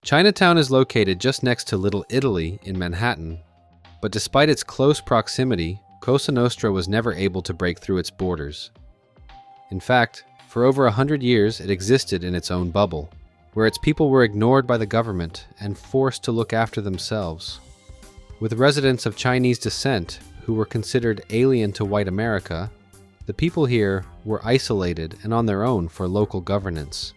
Chinatown is located just next to Little Italy in Manhattan, but despite its close proximity, Cosa Nostra was never able to break through its borders. In fact, for over 100 years it existed in its own bubble, where its people were ignored by the government and forced to look after themselves. With residents of Chinese descent who were considered alien to white America, the people here were isolated and on their own for local governance.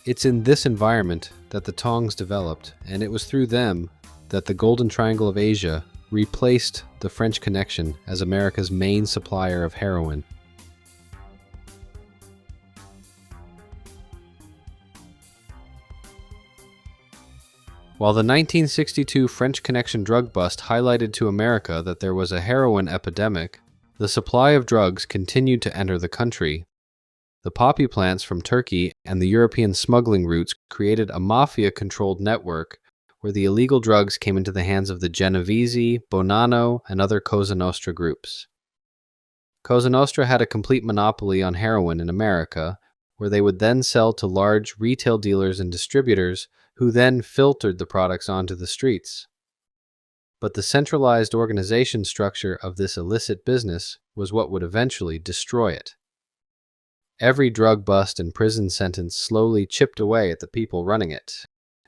It's in this environment that the Tongs developed, and it was through them that the Golden Triangle of Asia replaced the French Connection as America's main supplier of heroin. While the 1962 French Connection drug bust highlighted to America that there was a heroin epidemic, the supply of drugs continued to enter the country. The poppy plants from Turkey and the European smuggling routes created a mafia-controlled network where the illegal drugs came into the hands of the Genovese, Bonanno, and other Cosa Nostra groups. Cosa Nostra had a complete monopoly on heroin in America, where they would then sell to large retail dealers and distributors who then filtered the products onto the streets. But the centralized organization structure of this illicit business was what would eventually destroy it. Every drug bust and prison sentence slowly chipped away at the people running it,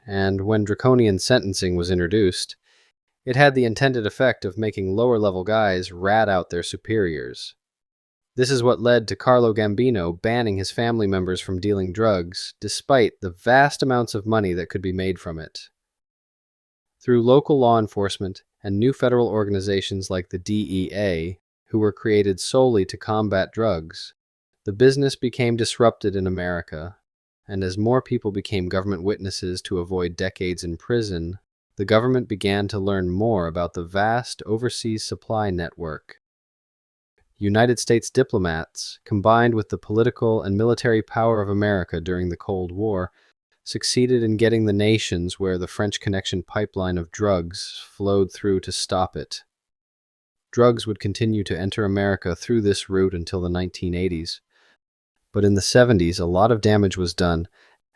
and when draconian sentencing was introduced, it had the intended effect of making lower-level guys rat out their superiors. This is what led to Carlo Gambino banning his family members from dealing drugs, despite the vast amounts of money that could be made from it. Through local law enforcement and new federal organizations like the DEA, who were created solely to combat drugs, the business became disrupted in America, and as more people became government witnesses to avoid decades in prison, the government began to learn more about the vast overseas supply network. United States diplomats, combined with the political and military power of America during the Cold War, succeeded in getting the nations where the French Connection pipeline of drugs flowed through to stop it. Drugs would continue to enter America through this route until the 1980s. But in the 70s, a lot of damage was done,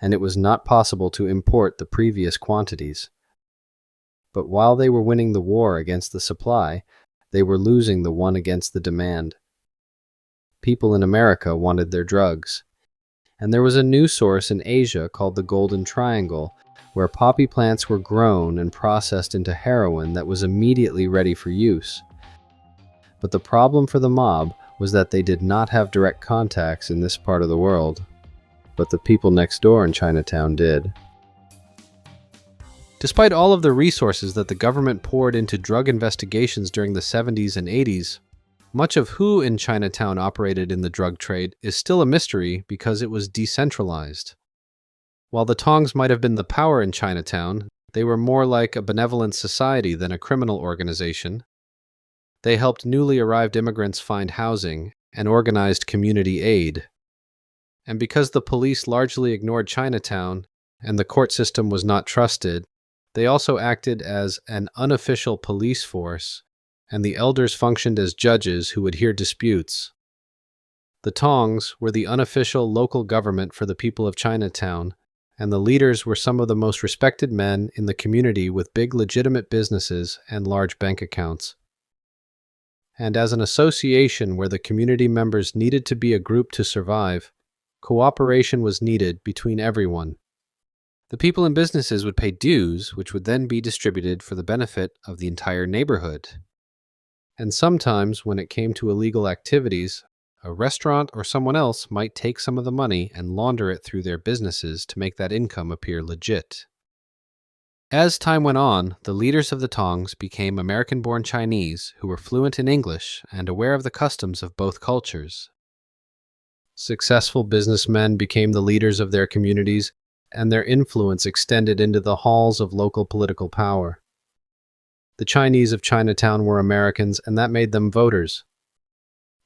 and it was not possible to import the previous quantities. But while they were winning the war against the supply, they were losing the one against the demand. People in America wanted their drugs. And there was a new source in Asia called the Golden Triangle, where poppy plants were grown and processed into heroin that was immediately ready for use. But the problem for the mob was that they did not have direct contacts in this part of the world, but the people next door in Chinatown did. Despite all of the resources that the government poured into drug investigations during the 70s and 80s, much of who in Chinatown operated in the drug trade is still a mystery because it was decentralized. While the Tongs might have been the power in Chinatown, they were more like a benevolent society than a criminal organization. They helped newly arrived immigrants find housing and organized community aid. And because the police largely ignored Chinatown and the court system was not trusted, they also acted as an unofficial police force, and the elders functioned as judges who would hear disputes. The Tongs were the unofficial local government for the people of Chinatown, and the leaders were some of the most respected men in the community with big legitimate businesses and large bank accounts. And as an association where the community members needed to be a group to survive, cooperation was needed between everyone. The people and businesses would pay dues, which would then be distributed for the benefit of the entire neighborhood. And sometimes, when it came to illegal activities, a restaurant or someone else might take some of the money and launder it through their businesses to make that income appear legit. As time went on, the leaders of the Tongs became American-born Chinese who were fluent in English and aware of the customs of both cultures. Successful businessmen became the leaders of their communities, and their influence extended into the halls of local political power. The Chinese of Chinatown were Americans, and that made them voters.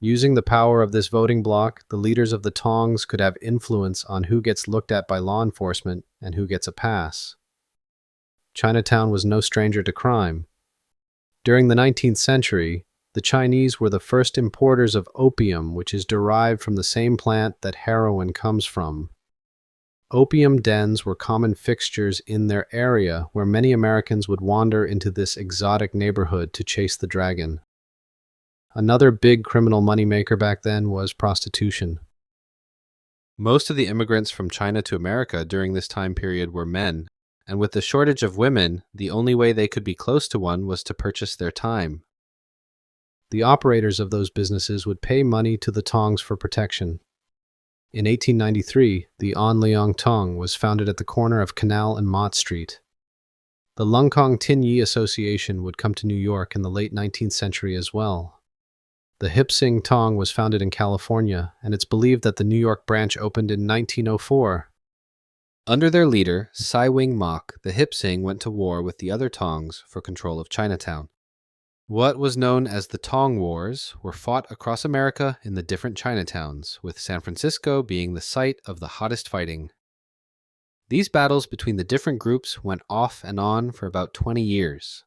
Using the power of this voting bloc, the leaders of the Tongs could have influence on who gets looked at by law enforcement and who gets a pass. Chinatown was no stranger to crime. During the 19th century, the Chinese were the first importers of opium, which is derived from the same plant that heroin comes from. Opium dens were common fixtures in their area, where many Americans would wander into this exotic neighborhood to chase the dragon. Another big criminal moneymaker back then was prostitution. Most of the immigrants from China to America during this time period were men, and with the shortage of women, the only way they could be close to one was to purchase their time. The operators of those businesses would pay money to the Tongs for protection. In 1893, the An Leong Tong was founded at the corner of Canal and Mott Street. The Lung Kong Tin Yi Association would come to New York in the late 19th century as well. The Hip Sing Tong was founded in California, and it's believed that the New York branch opened in 1904. Under their leader, Sai Wing Mok, the Hip Sing went to war with the other Tongs for control of Chinatown. What was known as the Tong Wars were fought across America in the different Chinatowns, with San Francisco being the site of the hottest fighting. These battles between the different groups went off and on for about 20 years.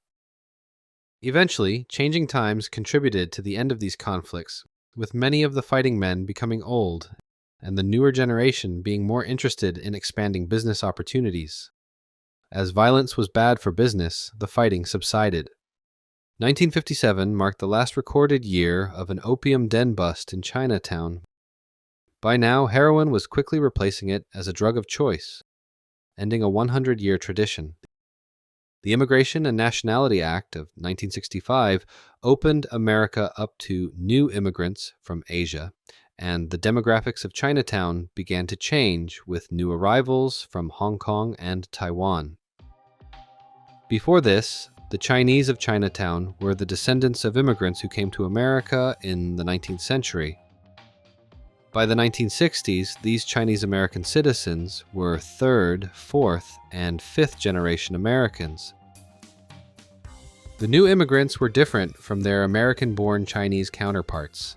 Eventually, changing times contributed to the end of these conflicts, with many of the fighting men becoming old and the newer generation being more interested in expanding business opportunities. As violence was bad for business, the fighting subsided. 1957 marked the last recorded year of an opium den bust in Chinatown. By now, heroin was quickly replacing it as a drug of choice, ending a 100-year tradition. The Immigration and Nationality Act of 1965 opened America up to new immigrants from Asia, and the demographics of Chinatown began to change with new arrivals from Hong Kong and Taiwan. Before this, the Chinese of Chinatown were the descendants of immigrants who came to America in the 19th century. By the 1960s, these Chinese American citizens were third, fourth, and fifth generation Americans. The new immigrants were different from their American-born Chinese counterparts.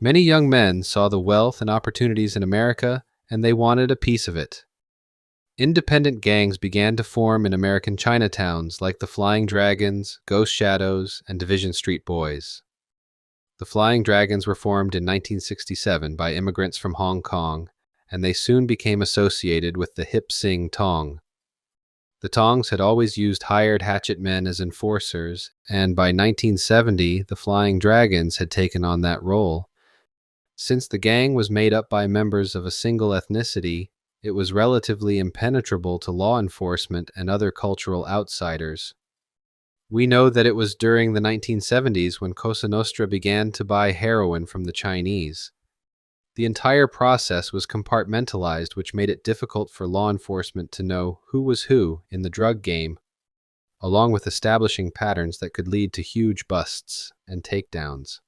Many young men saw the wealth and opportunities in America, and they wanted a piece of it. Independent gangs began to form in American Chinatowns like the Flying Dragons, Ghost Shadows, and Division Street Boys. The Flying Dragons were formed in 1967 by immigrants from Hong Kong, and they soon became associated with the Hip Sing Tong. The Tongs had always used hired hatchet men as enforcers, and by 1970, the Flying Dragons had taken on that role. Since the gang was made up by members of a single ethnicity, it was relatively impenetrable to law enforcement and other cultural outsiders. We know that it was during the 1970s when Cosa Nostra began to buy heroin from the Chinese. The entire process was compartmentalized, which made it difficult for law enforcement to know who was who in the drug game, along with establishing patterns that could lead to huge busts and takedowns.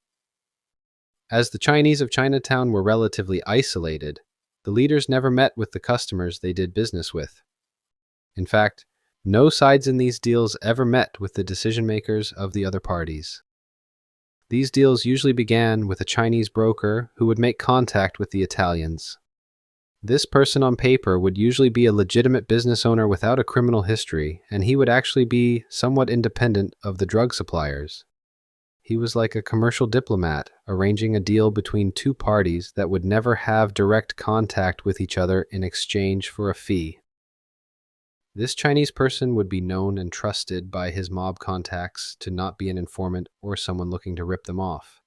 As the Chinese of Chinatown were relatively isolated, the leaders never met with the customers they did business with. In fact, no sides in these deals ever met with the decision-makers of the other parties. These deals usually began with a Chinese broker who would make contact with the Italians. This person on paper would usually be a legitimate business owner without a criminal history, and he would actually be somewhat independent of the drug suppliers. He was like a commercial diplomat, arranging a deal between two parties that would never have direct contact with each other in exchange for a fee. This Chinese person would be known and trusted by his mob contacts to not be an informant or someone looking to rip them off.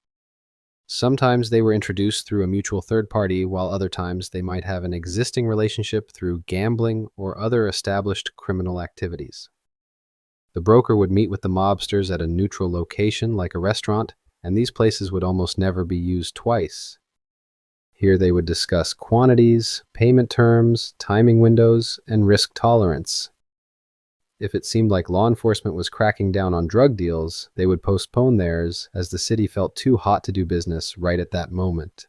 Sometimes they were introduced through a mutual third party, while other times they might have an existing relationship through gambling or other established criminal activities. The broker would meet with the mobsters at a neutral location like a restaurant, and these places would almost never be used twice. Here they would discuss quantities, payment terms, timing windows, and risk tolerance. If it seemed like law enforcement was cracking down on drug deals, they would postpone theirs as the city felt too hot to do business right at that moment.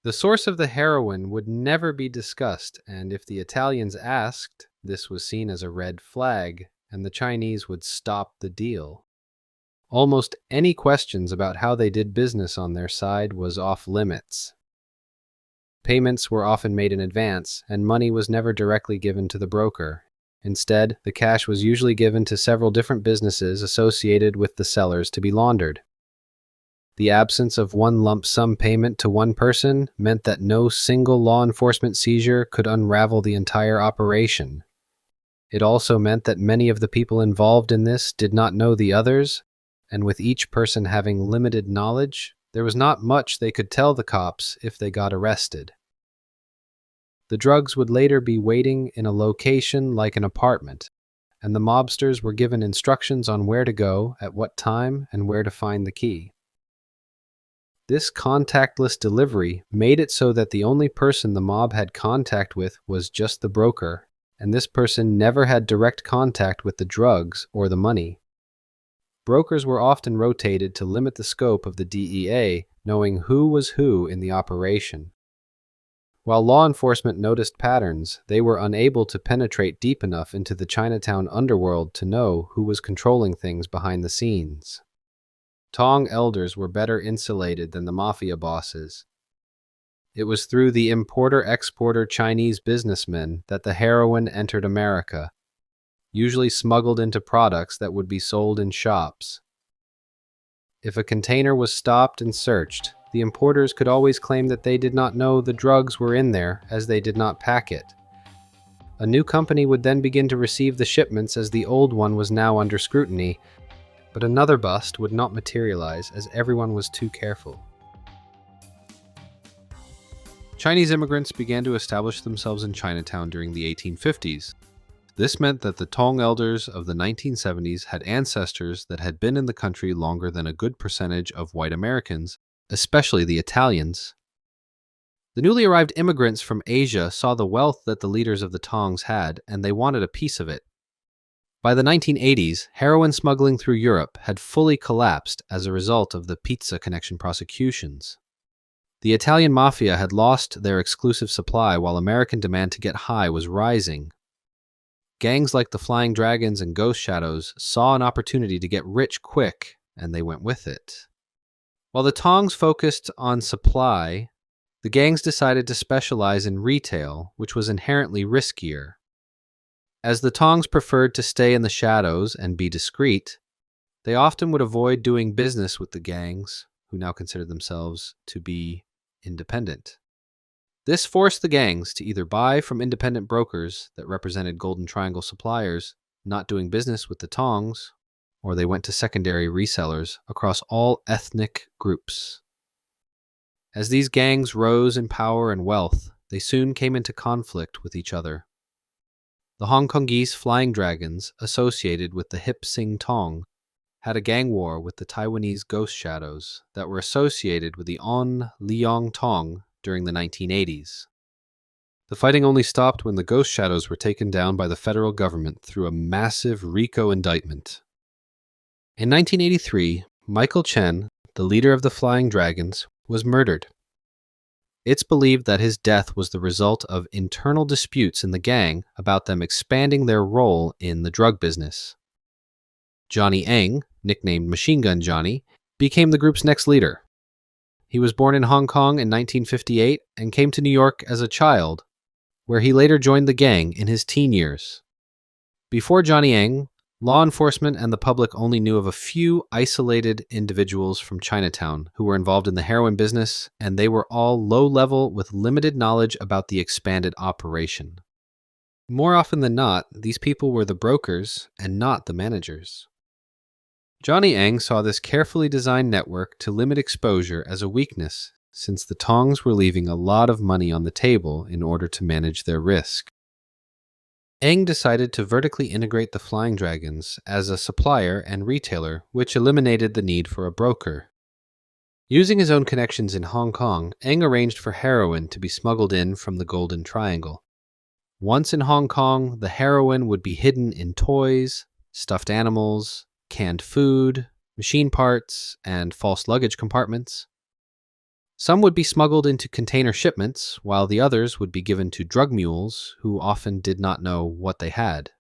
The source of the heroin would never be discussed, and if the Italians asked, this was seen as a red flag, and the Chinese would stop the deal. Almost any questions about how they did business on their side was off limits. Payments were often made in advance, and money was never directly given to the broker. Instead, the cash was usually given to several different businesses associated with the sellers to be laundered. The absence of one lump sum payment to one person meant that no single law enforcement seizure could unravel the entire operation. It also meant that many of the people involved in this did not know the others, and with each person having limited knowledge, there was not much they could tell the cops if they got arrested. The drugs would later be waiting in a location like an apartment, and the mobsters were given instructions on where to go, at what time, and where to find the key. This contactless delivery made it so that the only person the mob had contact with was just the broker, and this person never had direct contact with the drugs or the money. Brokers were often rotated to limit the scope of the DEA, knowing who was who in the operation. While law enforcement noticed patterns, they were unable to penetrate deep enough into the Chinatown underworld to know who was controlling things behind the scenes. Tong elders were better insulated than the Mafia bosses. It was through the importer-exporter Chinese businessmen that the heroin entered America, usually smuggled into products that would be sold in shops. If a container was stopped and searched, the importers could always claim that they did not know the drugs were in there as they did not pack it. A new company would then begin to receive the shipments as the old one was now under scrutiny, but another bust would not materialize as everyone was too careful. Chinese immigrants began to establish themselves in Chinatown during the 1850s. This meant that the Tong elders of the 1970s had ancestors that had been in the country longer than a good percentage of white Americans, especially the Italians. The newly arrived immigrants from Asia saw the wealth that the leaders of the Tongs had, and they wanted a piece of it. By the 1980s, heroin smuggling through Europe had fully collapsed as a result of the pizza connection prosecutions. The Italian Mafia had lost their exclusive supply while American demand to get high was rising. Gangs like the Flying Dragons and Ghost Shadows saw an opportunity to get rich quick, and they went with it. While the Tongs focused on supply, the gangs decided to specialize in retail, which was inherently riskier. As the Tongs preferred to stay in the shadows and be discreet, they often would avoid doing business with the gangs, who now considered themselves to be independent. This forced the gangs to either buy from independent brokers that represented Golden Triangle suppliers, not doing business with the Tongs, or they went to secondary resellers across all ethnic groups. As these gangs rose in power and wealth, they soon came into conflict with each other. The Hong Kongese Flying Dragons, associated with the Hip Sing Tong, had a gang war with the Taiwanese Ghost Shadows that were associated with the On Leong Tong during the 1980s. The fighting only stopped when the Ghost Shadows were taken down by the federal government through a massive RICO indictment. In 1983, Michael Chen, the leader of the Flying Dragons, was murdered. It's believed that his death was the result of internal disputes in the gang about them expanding their role in the drug business. Johnny Eng, nicknamed Machine Gun Johnny, became the group's next leader. He was born in Hong Kong in 1958 and came to New York as a child, where he later joined the gang in his teen years. Before Johnny Eng, law enforcement and the public only knew of a few isolated individuals from Chinatown who were involved in the heroin business, and they were all low-level with limited knowledge about the expanded operation. More often than not, these people were the brokers and not the managers. Johnny Eng saw this carefully designed network to limit exposure as a weakness, since the Tongs were leaving a lot of money on the table in order to manage their risk. Eng decided to vertically integrate the Flying Dragons as a supplier and retailer, which eliminated the need for a broker. Using his own connections in Hong Kong, Eng arranged for heroin to be smuggled in from the Golden Triangle. Once in Hong Kong, the heroin would be hidden in toys, stuffed animals, canned food, machine parts, and false luggage compartments. Some would be smuggled into container shipments, while the others would be given to drug mules who often did not know what they had.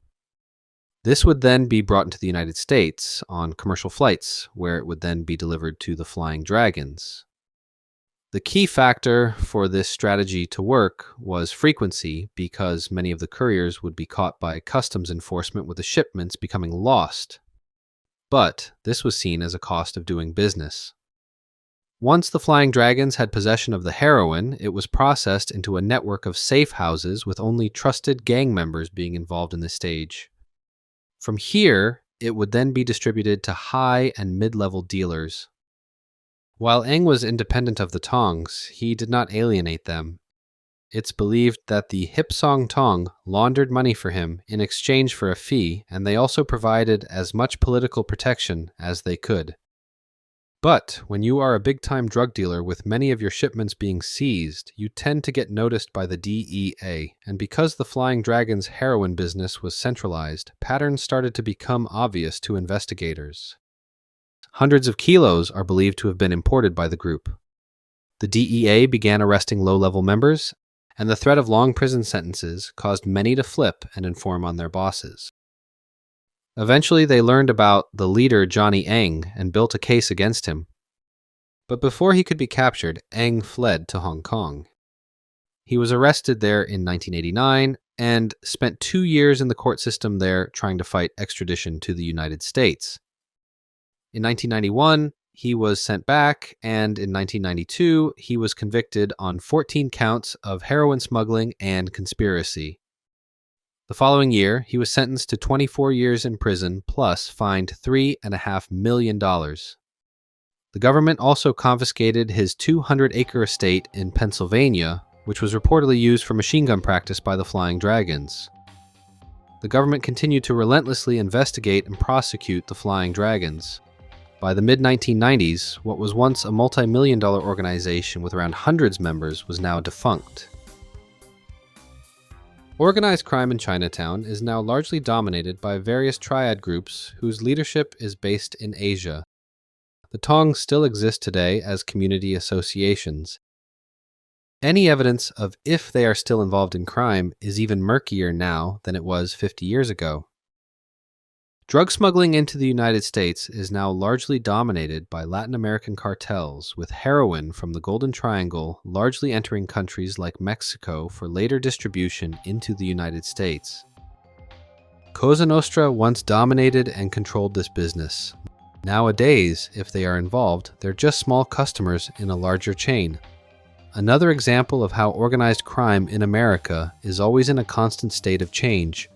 This would then be brought into the United States on commercial flights, where it would then be delivered to the Flying Dragons. The key factor for this strategy to work was frequency, because many of the couriers would be caught by customs enforcement with the shipments becoming lost. But this was seen as a cost of doing business. Once the Flying Dragons had possession of the heroin, it was processed into a network of safe houses with only trusted gang members being involved in the stage. From here, it would then be distributed to high and mid-level dealers. While Eng was independent of the Tongs, he did not alienate them. It's believed that the Hipsong Tong laundered money for him in exchange for a fee, and they also provided as much political protection as they could. But when you are a big-time drug dealer with many of your shipments being seized, you tend to get noticed by the DEA, and because the Flying Dragon's heroin business was centralized, patterns started to become obvious to investigators. Hundreds of kilos are believed to have been imported by the group. The DEA began arresting low-level members, and the threat of long prison sentences caused many to flip and inform on their bosses. Eventually, they learned about the leader Johnny Eng and built a case against him. But before he could be captured, Eng fled to Hong Kong. He was arrested there in 1989 and spent 2 years in the court system there trying to fight extradition to the United States. In 1991, he was sent back, and in 1992, he was convicted on 14 counts of heroin smuggling and conspiracy. The following year, he was sentenced to 24 years in prison plus fined $3.5 million. The government also confiscated his 200-acre estate in Pennsylvania, which was reportedly used for machine gun practice by the Flying Dragons. The government continued to relentlessly investigate and prosecute the Flying Dragons. By the mid-1990s, what was once a multi-million-dollar organization with around hundreds of members was now defunct. Organized crime in Chinatown is now largely dominated by various triad groups whose leadership is based in Asia. The Tongs still exist today as community associations. Any evidence of if they are still involved in crime is even murkier now than it was 50 years ago. Drug smuggling into the United States is now largely dominated by Latin American cartels, with heroin from the Golden Triangle largely entering countries like Mexico for later distribution into the United States. Cosa Nostra once dominated and controlled this business. Nowadays, if they are involved, they're just small customers in a larger chain. Another example of how organized crime in America is always in a constant state of change.